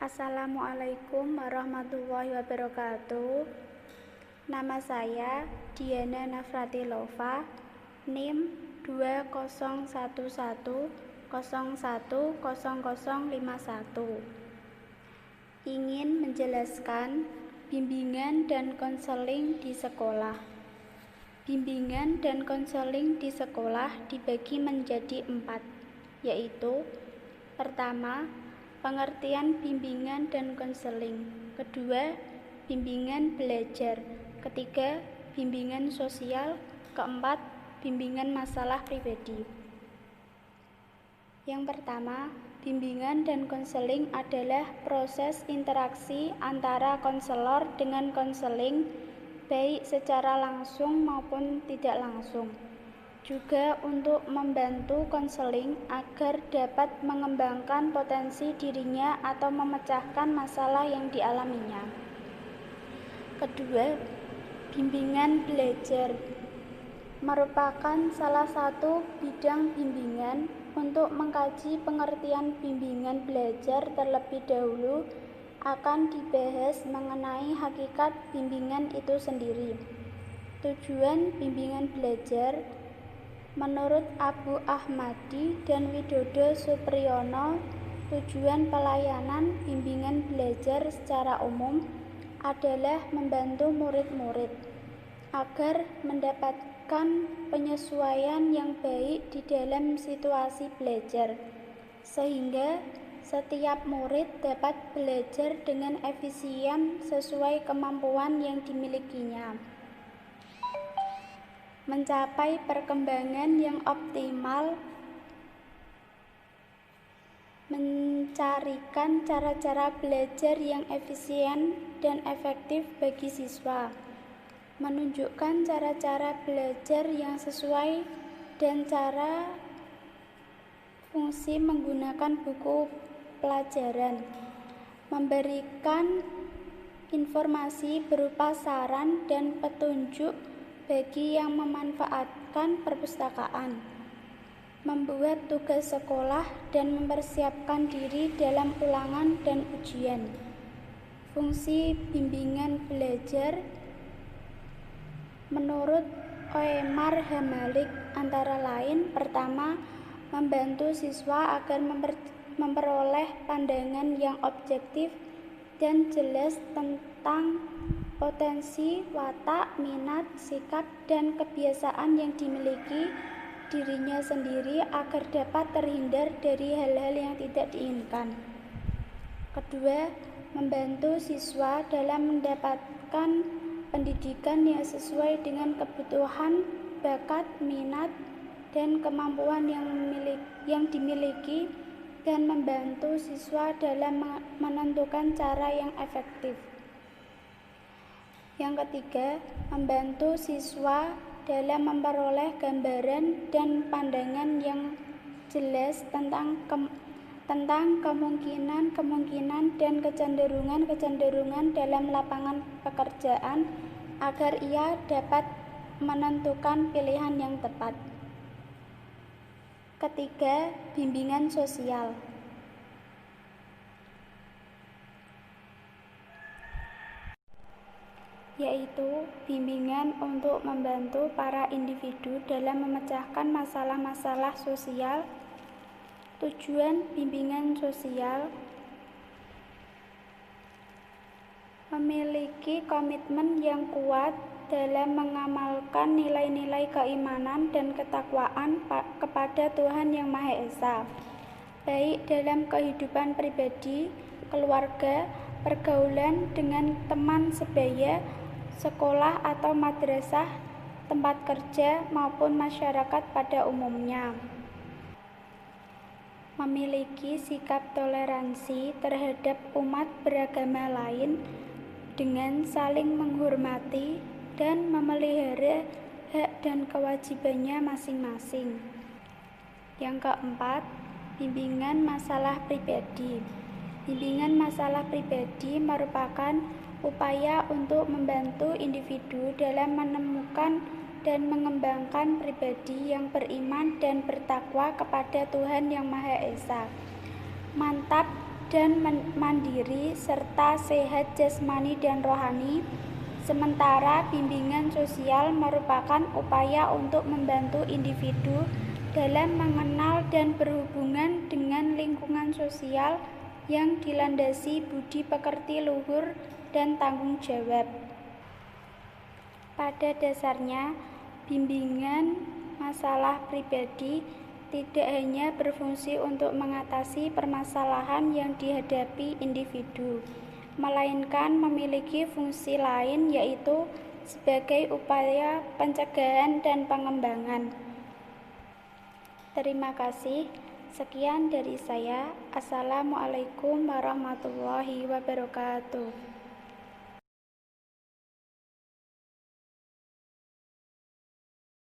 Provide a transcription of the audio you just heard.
Assalamualaikum warahmatullahi wabarakatuh. Nama saya Diana Nafratilova, NIM 2011010051. Ingin menjelaskan bimbingan dan konseling di sekolah. Bimbingan dan konseling di sekolah dibagi menjadi 4, yaitu: pertama, pengertian bimbingan dan konseling. Kedua, bimbingan belajar. Ketiga, bimbingan sosial. Keempat, bimbingan masalah pribadi. Yang pertama, bimbingan dan konseling adalah proses interaksi antara konselor dengan konseling, baik secara langsung maupun tidak langsung. Juga untuk membantu konseling agar dapat mengembangkan potensi dirinya atau memecahkan masalah yang dialaminya. Kedua, bimbingan belajar merupakan salah satu bidang bimbingan. Untuk mengkaji pengertian bimbingan belajar terlebih dahulu akan dibahas mengenai hakikat bimbingan itu sendiri. Tujuan bimbingan belajar menurut Abu Ahmadi dan Widodo Supriyono, tujuan pelayanan bimbingan belajar secara umum adalah membantu murid-murid agar mendapatkan penyesuaian yang baik di dalam situasi belajar, sehingga setiap murid dapat belajar dengan efisien sesuai kemampuan yang dimilikinya, mencapai perkembangan yang optimal, mencarikan cara-cara belajar yang efisien dan efektif bagi siswa, menunjukkan cara-cara belajar yang sesuai dan cara fungsi menggunakan buku pelajaran, memberikan informasi berupa saran dan petunjuk bagi yang memanfaatkan perpustakaan, membuat tugas sekolah dan mempersiapkan diri dalam ulangan dan ujian. Fungsi bimbingan belajar menurut Oemar Hamalik antara lain: pertama, membantu siswa agar memperoleh pandangan yang objektif dan jelas tentang potensi, watak, minat, sikap, dan kebiasaan yang dimiliki dirinya sendiri agar dapat terhindar dari hal-hal yang tidak diinginkan. Kedua, membantu siswa dalam mendapatkan pendidikan yang sesuai dengan kebutuhan, bakat, minat, dan kemampuan yang dimiliki, dan membantu siswa dalam menentukan cara yang efektif. Yang ketiga, membantu siswa dalam memperoleh gambaran dan pandangan yang jelas tentang kemungkinan dan kecenderungan dalam lapangan pekerjaan agar ia dapat menentukan pilihan yang tepat. Ketiga, bimbingan sosial yaitu bimbingan untuk membantu para individu dalam memecahkan masalah-masalah sosial. Tujuan bimbingan sosial memiliki komitmen yang kuat dalam mengamalkan nilai-nilai keimanan dan ketakwaan kepada Tuhan Yang Maha Esa, baik dalam kehidupan pribadi, keluarga, pergaulan dengan teman sebaya, sekolah atau madrasah, tempat kerja, maupun masyarakat pada umumnya. Memiliki sikap toleransi terhadap umat beragama lain dengan saling menghormati dan memelihara hak dan kewajibannya masing-masing. Yang keempat, bimbingan masalah pribadi. Bimbingan masalah pribadi merupakan upaya untuk membantu individu dalam menemukan dan mengembangkan pribadi yang beriman dan bertakwa kepada Tuhan Yang Maha Esa, mantap dan mandiri serta sehat jasmani dan rohani. Sementara bimbingan sosial merupakan upaya untuk membantu individu dalam mengenal dan berhubungan dengan lingkungan sosial yang dilandasi budi pekerti luhur dan tanggung jawab. Pada dasarnya, bimbingan masalah pribadi tidak hanya berfungsi untuk mengatasi permasalahan yang dihadapi individu, melainkan memiliki fungsi lain, yaitu sebagai upaya pencegahan dan pengembangan. Terima kasih. Sekian dari saya. Assalamualaikum warahmatullahi wabarakatuh.